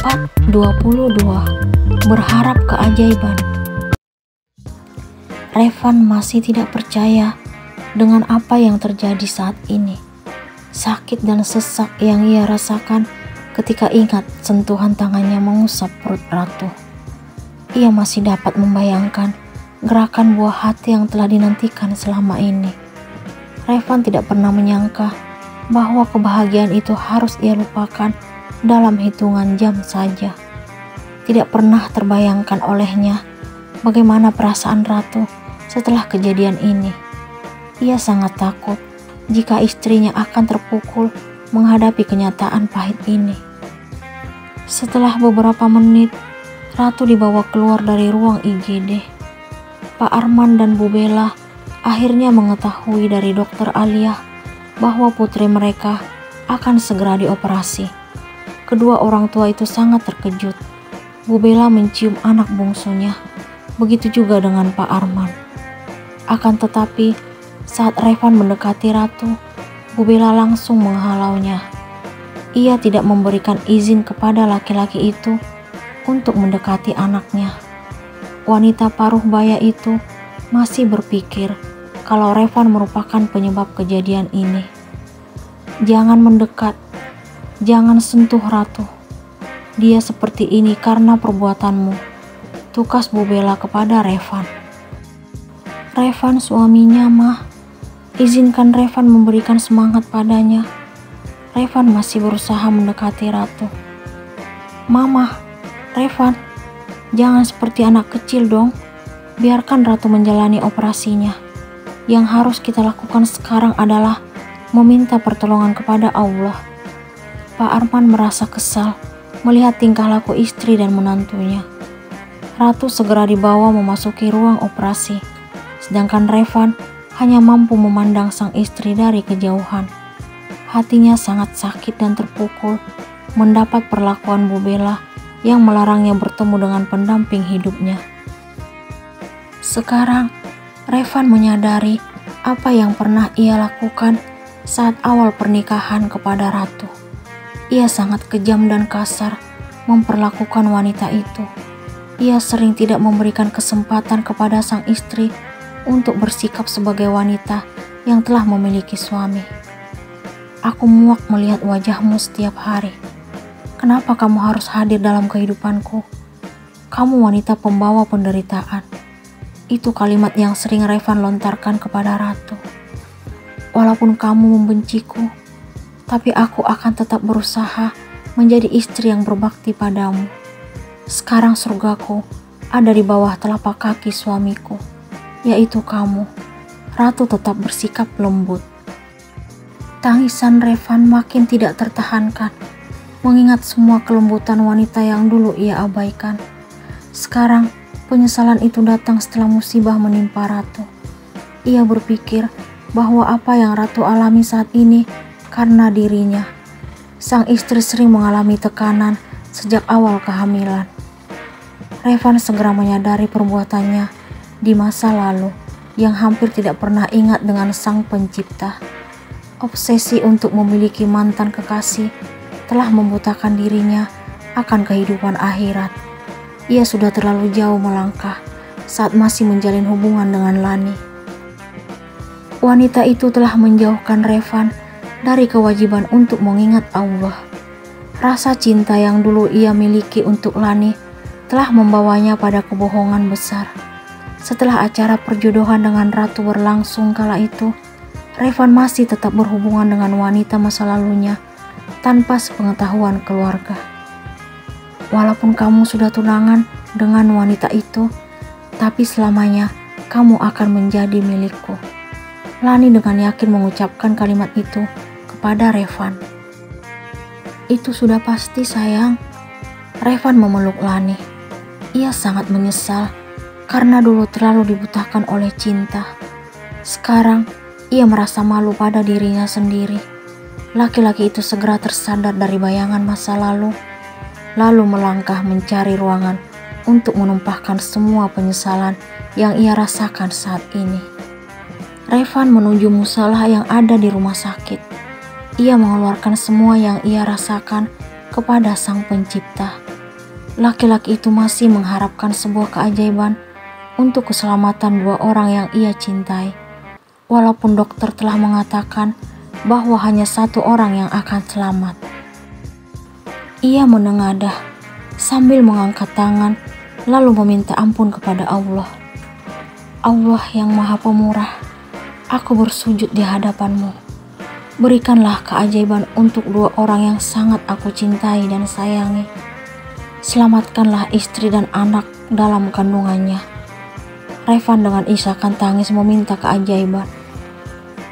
4:22 Berharap keajaiban. Revan masih tidak percaya dengan apa yang terjadi saat ini. Sakit dan sesak yang ia rasakan ketika ingat sentuhan tangannya mengusap perut Ratu. Ia masih dapat membayangkan gerakan buah hati yang telah dinantikan selama ini. Revan tidak pernah menyangka bahwa kebahagiaan itu harus ia lupakan dalam hitungan jam saja. Tidak pernah terbayangkan olehnya bagaimana perasaan Ratu setelah kejadian ini. Ia sangat takut jika istrinya akan terpukul menghadapi kenyataan pahit ini. Setelah beberapa menit, Ratu dibawa keluar dari ruang IGD. Pak Arman dan Bu Bella akhirnya mengetahui dari Dokter Alia bahwa putri mereka akan segera dioperasi. Kedua orang tua itu sangat terkejut. Bu Bella mencium anak bungsunya, begitu juga dengan Pak Arman. Akan tetapi, saat Revan mendekati Ratu, Bu Bella langsung menghalaunya. Ia tidak memberikan izin kepada laki-laki itu untuk mendekati anaknya. Wanita paruh baya itu masih berpikir kalau Revan merupakan penyebab kejadian ini. Jangan mendekat. Jangan sentuh Ratu. Dia seperti ini karena perbuatanmu, tukas Bu Bella kepada Revan. Revan suaminya, Mah. Izinkan Revan memberikan semangat padanya. Revan masih berusaha mendekati Ratu. Mama, Revan, jangan seperti anak kecil dong. Biarkan Ratu menjalani operasinya. Yang harus kita lakukan sekarang adalah meminta pertolongan kepada Allah. Pak Arman merasa kesal melihat tingkah laku istri dan menantunya. Ratu segera dibawa memasuki ruang operasi, sedangkan Revan hanya mampu memandang sang istri dari kejauhan. Hatinya sangat sakit dan terpukul mendapat perlakuan Bu Bella yang melarangnya bertemu dengan pendamping hidupnya. Sekarang, Revan menyadari apa yang pernah ia lakukan saat awal pernikahan kepada Ratu. Ia sangat kejam dan kasar memperlakukan wanita itu. Ia sering tidak memberikan kesempatan kepada sang istri untuk bersikap sebagai wanita yang telah memiliki suami. Aku muak melihat wajahmu setiap hari. Kenapa kamu harus hadir dalam kehidupanku? Kamu wanita pembawa penderitaan. Itu kalimat yang sering Revan lontarkan kepada Ratu. Walaupun kamu membenciku, tapi aku akan tetap berusaha menjadi istri yang berbakti padamu. Sekarang surgaku ada di bawah telapak kaki suamiku, yaitu kamu. Ratu tetap bersikap lembut. Tangisan Revan makin tidak tertahankan, mengingat semua kelembutan wanita yang dulu ia abaikan. Sekarang, penyesalan itu datang setelah musibah menimpa Ratu. Ia berpikir bahwa apa yang Ratu alami saat ini karena dirinya. Sang istri sering mengalami tekanan sejak awal kehamilan. Revan segera menyadari perbuatannya di masa lalu yang hampir tidak pernah ingat dengan Sang Pencipta. Obsesi untuk memiliki mantan kekasih telah membutakan dirinya akan kehidupan akhirat. Ia sudah terlalu jauh melangkah saat masih menjalin hubungan dengan Lani. Wanita itu telah menjauhkan Revan dari kewajiban untuk mengingat Allah. Rasa cinta yang dulu ia miliki untuk Lani telah membawanya pada kebohongan besar. Setelah acara perjodohan dengan Ratu berlangsung kala itu, Revan masih tetap berhubungan dengan wanita masa lalunya tanpa sepengetahuan keluarga. Walaupun kamu sudah tunangan dengan wanita itu, tapi selamanya kamu akan menjadi milikku. Lani dengan yakin mengucapkan kalimat itu kepada Revan. Itu sudah pasti, sayang. Revan memeluk Lani. Ia sangat menyesal karena dulu terlalu dibutakan oleh cinta. Sekarang ia merasa malu pada dirinya sendiri. Laki-laki itu segera tersadar dari bayangan masa lalu melangkah mencari ruangan untuk menumpahkan semua penyesalan yang ia rasakan saat ini. Revan menuju musalah yang ada di rumah sakit. Ia mengeluarkan semua yang ia rasakan kepada Sang Pencipta. Laki-laki itu masih mengharapkan sebuah keajaiban untuk keselamatan dua orang yang ia cintai. Walaupun dokter telah mengatakan bahwa hanya satu orang yang akan selamat. Ia menengadah sambil mengangkat tangan lalu meminta ampun kepada Allah. Allah yang Maha Pemurah, aku bersujud di hadapan-Mu. Berikanlah keajaiban untuk dua orang yang sangat aku cintai dan sayangi. Selamatkanlah istri dan anak dalam kandungannya. Revan dengan isakan tangis meminta keajaiban.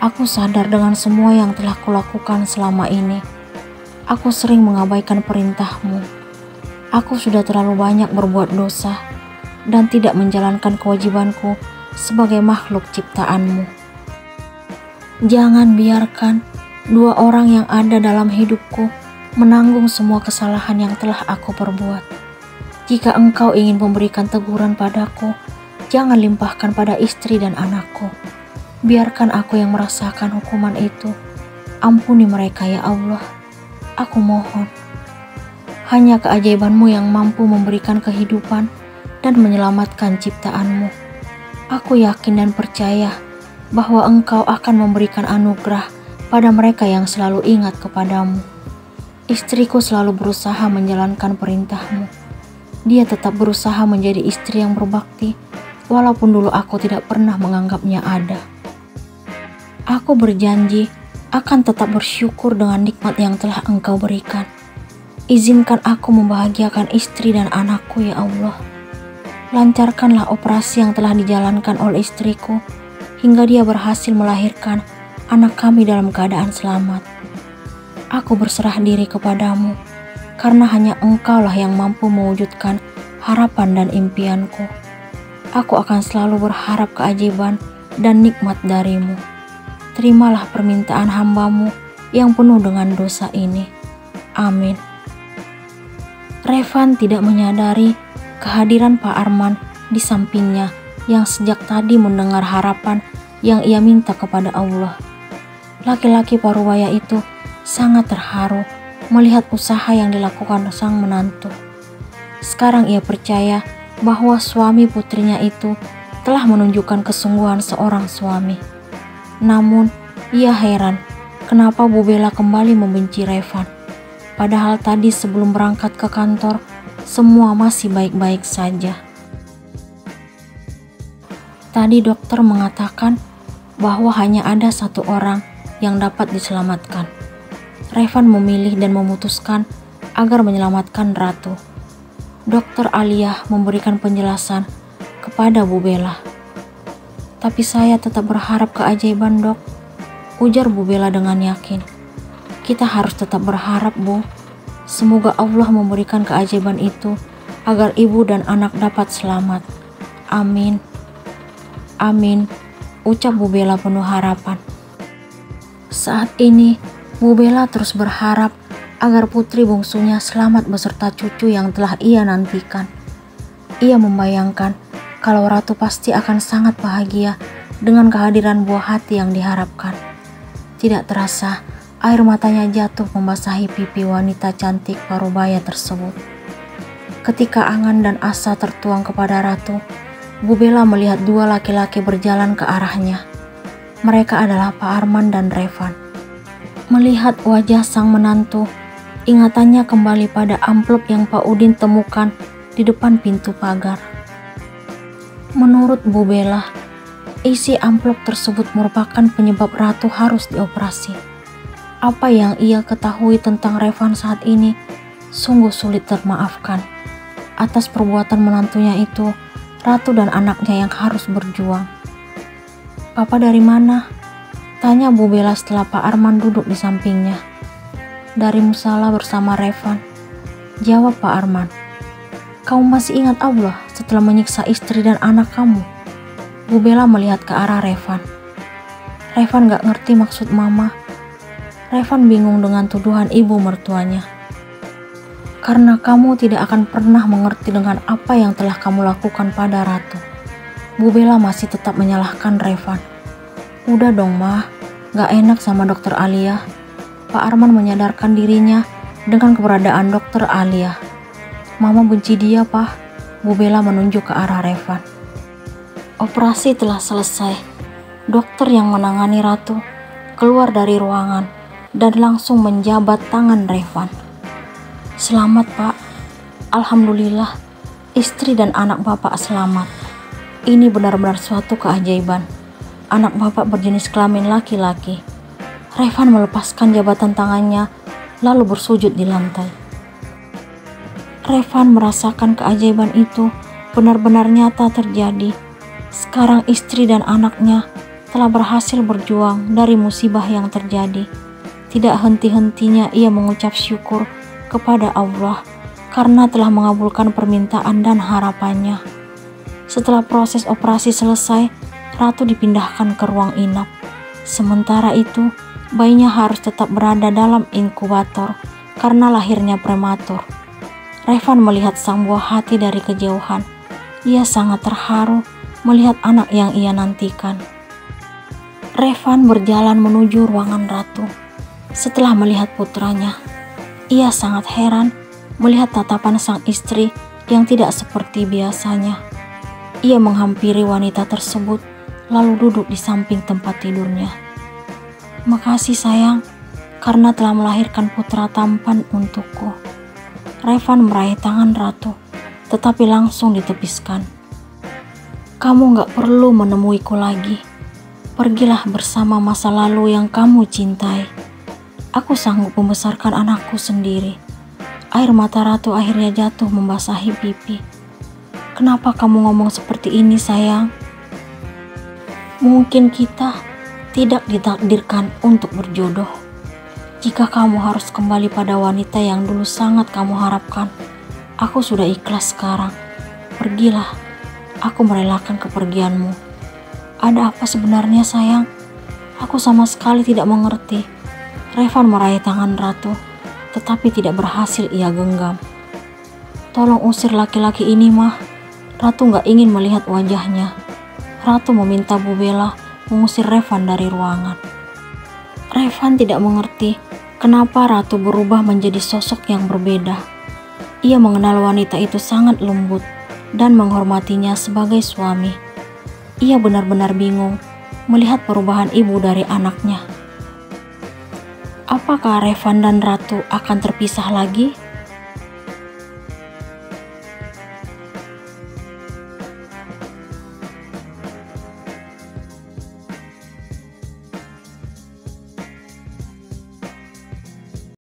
Aku sadar dengan semua yang telah kulakukan selama ini. Aku sering mengabaikan perintah-Mu. Aku sudah terlalu banyak berbuat dosa dan tidak menjalankan kewajibanku sebagai makhluk ciptaan-Mu. Jangan biarkan dua orang yang ada dalam hidupku menanggung semua kesalahan yang telah aku perbuat. Jika Engkau ingin memberikan teguran padaku, jangan limpahkan pada istri dan anakku. Biarkan aku yang merasakan hukuman itu. Ampuni mereka ya Allah. Aku mohon. Hanya keajaiban-Mu yang mampu memberikan kehidupan dan menyelamatkan ciptaan-Mu. Aku yakin dan percaya bahwa Engkau akan memberikan anugerah pada mereka yang selalu ingat kepadamu. Istriku selalu berusaha menjalankan perintah-Mu. Dia tetap berusaha menjadi istri yang berbakti, walaupun dulu aku tidak pernah menganggapnya ada. Aku berjanji akan tetap bersyukur dengan nikmat yang telah Engkau berikan. Izinkan aku membahagiakan istri dan anakku ya Allah. Lancarkanlah operasi yang telah dijalankan oleh istriku, hingga dia berhasil melahirkan anak kami dalam keadaan selamat. Aku berserah diri kepadamu, karena hanya Engkaulah yang mampu mewujudkan harapan dan impianku. Aku akan selalu berharap keajaiban dan nikmat dari-Mu. Terimalah permintaan hamba-Mu yang penuh dengan dosa ini. Amin. Revan tidak menyadari kehadiran Pak Arman di sampingnya yang sejak tadi mendengar harapan yang ia minta kepada Allah. Laki-laki parubaya itu sangat terharu melihat usaha yang dilakukan sang menantu. Sekarang ia percaya bahwa suami putrinya itu telah menunjukkan kesungguhan seorang suami. Namun, ia heran kenapa Bu Bella kembali membenci Revan. Padahal tadi sebelum berangkat ke kantor, semua masih baik-baik saja. Tadi dokter mengatakan bahwa hanya ada satu orang yang dapat diselamatkan. Revan memilih dan memutuskan agar menyelamatkan Ratu. Dokter Alia memberikan penjelasan kepada Bu Bella. Tapi saya tetap berharap keajaiban, Dok, ujar Bu Bella dengan yakin. Kita harus tetap berharap, Bu. Semoga Allah memberikan keajaiban itu agar ibu dan anak dapat selamat. Amin. Amin, ucap Bu Bella penuh harapan. Saat ini, Bu Bella terus berharap agar putri bungsunya selamat beserta cucu yang telah ia nantikan. Ia membayangkan kalau Ratu pasti akan sangat bahagia dengan kehadiran buah hati yang diharapkan. Tidak terasa, air matanya jatuh membasahi pipi wanita cantik parubaya tersebut. Ketika angan dan asa tertuang kepada Ratu, Bu Bella melihat dua laki-laki berjalan ke arahnya. Mereka adalah Pak Arman dan Revan. Melihat wajah sang menantu, ingatannya kembali pada amplop yang Pak Udin temukan di depan pintu pagar. Menurut Bu Bella, isi amplop tersebut merupakan penyebab Ratu harus dioperasi. Apa yang ia ketahui tentang Revan saat ini sungguh sulit termaafkan. Atas perbuatan menantunya itu, Ratu dan anaknya yang harus berjuang. "Papa dari mana?" tanya Bu Bella setelah Pak Arman duduk di sampingnya. "Dari musala bersama Revan," jawab Pak Arman. "Kamu masih ingat Allah setelah menyiksa istri dan anak kamu?" Bu Bella melihat ke arah Revan. Revan gak ngerti maksud mama. Revan bingung dengan tuduhan ibu mertuanya. "Karena kamu tidak akan pernah mengerti dengan apa yang telah kamu lakukan pada Ratu." Bu Bella masih tetap menyalahkan Revan. "Udah dong, Ma. Gak enak sama dokter Alia." Pak Arman menyadarkan dirinya dengan keberadaan dokter Alia. Mama benci dia, Pak. Bu Bella menunjuk ke arah Revan. Operasi telah selesai. Dokter yang menangani Ratu keluar dari ruangan dan langsung menjabat tangan Revan. Selamat, Pak. Alhamdulillah, istri dan anak Bapak selamat. Ini benar-benar suatu keajaiban. Anak Bapak berjenis kelamin laki-laki. Revan melepaskan jabatan tangannya lalu bersujud di lantai. Revan merasakan keajaiban itu benar-benar nyata terjadi. Sekarang istri dan anaknya telah berhasil berjuang dari musibah yang terjadi. Tidak henti-hentinya ia mengucap syukur kepada Allah karena telah mengabulkan permintaan dan harapannya. Setelah proses operasi selesai, Ratu dipindahkan ke ruang inap. Sementara itu, bayinya harus tetap berada dalam inkubator karena lahirnya prematur. Revan melihat sang buah hati dari kejauhan. Ia sangat terharu melihat anak yang ia nantikan. Revan berjalan menuju ruangan Ratu. Setelah melihat putranya, ia sangat heran melihat tatapan sang istri yang tidak seperti biasanya. Ia menghampiri wanita tersebut lalu duduk di samping tempat tidurnya. "Makasih sayang, karena telah melahirkan putra tampan untukku." Revan meraih tangan Ratu, tetapi langsung ditepiskan. "Kamu gak perlu menemuiku lagi. Pergilah bersama masa lalu yang kamu cintai. Aku sanggup membesarkan anakku sendiri." Air mata Ratu akhirnya jatuh membasahi pipi. "Kenapa kamu ngomong seperti ini, sayang? Mungkin kita tidak ditakdirkan untuk berjodoh. Jika kamu harus kembali pada wanita yang dulu sangat kamu harapkan, aku sudah ikhlas sekarang. Pergilah, aku merelakan kepergianmu." "Ada apa sebenarnya, sayang? Aku sama sekali tidak mengerti." Revan meraih tangan Ratu, tetapi tidak berhasil ia genggam. "Tolong usir laki-laki ini, Mah." Ratu gak ingin melihat wajahnya. Ratu meminta Bu Bella mengusir Revan dari ruangan. Revan tidak mengerti kenapa Ratu berubah menjadi sosok yang berbeda. Ia mengenal wanita itu sangat lembut dan menghormatinya sebagai suami. Ia benar-benar bingung melihat perubahan ibu dari anaknya. Apakah Revan dan Ratu akan terpisah lagi?